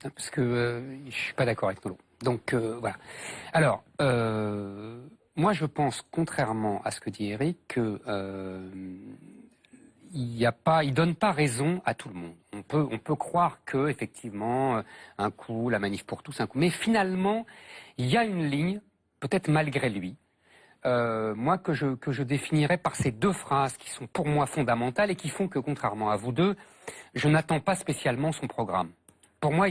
hein, parce que je suis pas d'accord avec Nolo. Donc voilà. Alors, moi je pense, contrairement à ce que dit Eric, que il donne pas raison à tout le monde. On peut croire que effectivement un coup la manif pour tous, un coup, mais finalement il y a une ligne, peut-être malgré lui. Moi que je définirais par ces deux phrases qui sont pour moi fondamentales et qui font que, contrairement à vous deux, je n'attends pas spécialement son programme. Pour moi,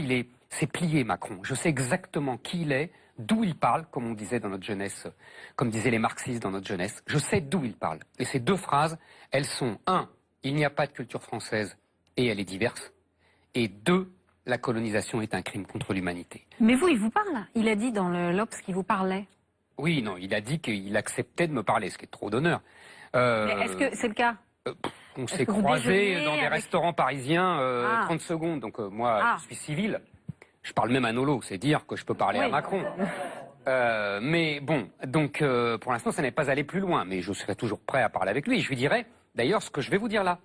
c'est plié, Macron. Je sais exactement qui il est, d'où il parle, comme on disait dans notre jeunesse, comme disaient les marxistes dans notre jeunesse. Je sais d'où il parle. Et ces deux phrases, elles sont: un, il n'y a pas de culture française et elle est diverse. Et deux, la colonisation est un crime contre l'humanité. Mais vous, il vous parle. Il a dit dans le l'Obs qu'il vous parlait. Oui, non, il a dit qu'il acceptait de me parler, ce qui est trop d'honneur. Mais est-ce que c'est le cas? On s'est croisés dans des restaurants parisiens 30 secondes. Donc moi, je suis civil. Je parle même à Nolo, c'est dire que je peux parler à Macron. Mais bon, donc pour l'instant, ça n'est pas allé plus loin. Mais je serai toujours prêt à parler avec lui. Je lui dirai, d'ailleurs, ce que je vais vous dire là.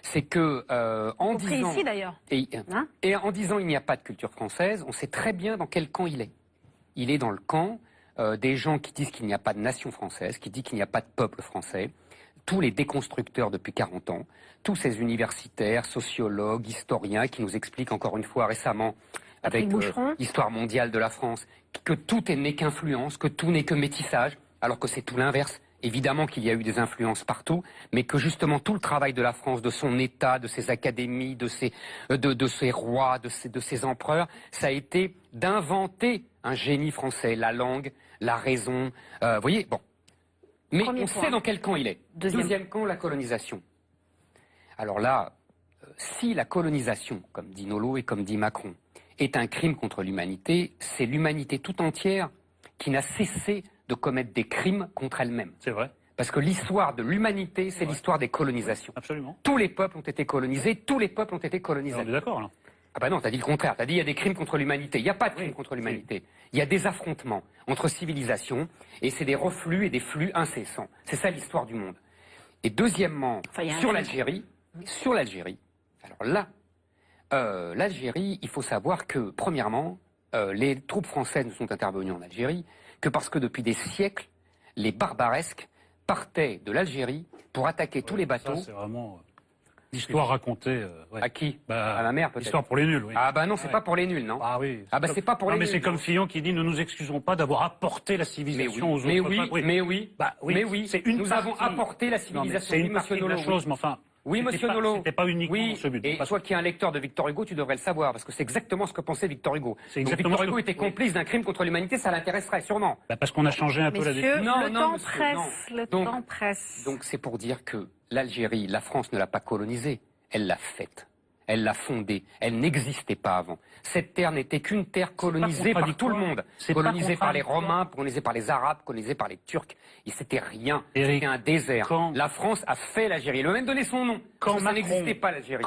C'est que en disant ici, d'ailleurs. Et en disant il n'y a pas de culture française, on sait très bien dans quel camp il est. Il est dans le camp des gens qui disent qu'il n'y a pas de nation française, qui disent qu'il n'y a pas de peuple français. Tous les déconstructeurs depuis 40 ans, tous ces universitaires, sociologues, historiens qui nous expliquent encore une fois récemment avec l'histoire mondiale de la France que tout n'est qu'influence, que tout n'est que métissage, alors que c'est tout l'inverse. Évidemment qu'il y a eu des influences partout, mais que justement tout le travail de la France, de son État, de ses académies, de ses rois, de ses empereurs, ça a été d'inventer un génie français, la langue, la raison. Vous voyez, bon. Mais on sait dans quel camp il est. Deuxième camp, la colonisation. Alors là, si la colonisation, comme dit Nolo et comme dit Macron, est un crime contre l'humanité, c'est l'humanité tout entière qui n'a cessé de commettre des crimes contre elle-même. C'est vrai. Parce que l'histoire de l'humanité, c'est l'histoire des colonisations. Absolument. Tous les peuples ont été colonisés, tous les peuples ont été colonisés. On est d'accord, là. Ah bah non, t'as dit le contraire. T'as dit il y a des crimes contre l'humanité. Il n'y a pas de crimes contre l'humanité. Il y a des affrontements entre civilisations et c'est des reflux et des flux incessants. C'est ça l'histoire du monde. Et deuxièmement, sur l'Algérie, alors là, l'Algérie, il faut savoir que, premièrement, les troupes françaises ne sont intervenues en Algérie que parce que depuis des siècles, les barbaresques partaient de l'Algérie pour attaquer tous les bateaux. Ça, c'est vraiment l'histoire racontée. À qui? À ma mère, peut-être. L'histoire pour les nuls, oui. Ah bah non, c'est pas pour les nuls, non? Ah oui. Ah bah c'est pas pour les nuls. Mais c'est comme Fillon qui dit: nous nous excusons pas d'avoir apporté la civilisation aux autres. Mais oui. C'est une nous avons apporté la civilisation. C'est une partie de la chose, mais enfin. Oui, monsieur Nolo. C'était pas uniquement ce but. Et toi qui es un lecteur de Victor Hugo, tu devrais le savoir, parce que c'est exactement ce que pensait Victor Hugo. Donc Victor Hugo était complice d'un crime contre l'humanité, ça l'intéresserait sûrement. Parce qu'on a changé un peu la définition. Le temps presse. Donc c'est pour dire que l'Algérie, la France ne l'a pas colonisée, elle l'a faite. Elle l'a fondée. Elle n'existait pas avant. Cette terre n'était qu'une terre colonisée par tout le monde. Colonisée par les Romains, colonisée par les Arabes, colonisée par les Turcs. Et c'était rien. C'était un désert. La France a fait l'Algérie. Elle a même donné son nom. Ça n'existait pas l'Algérie.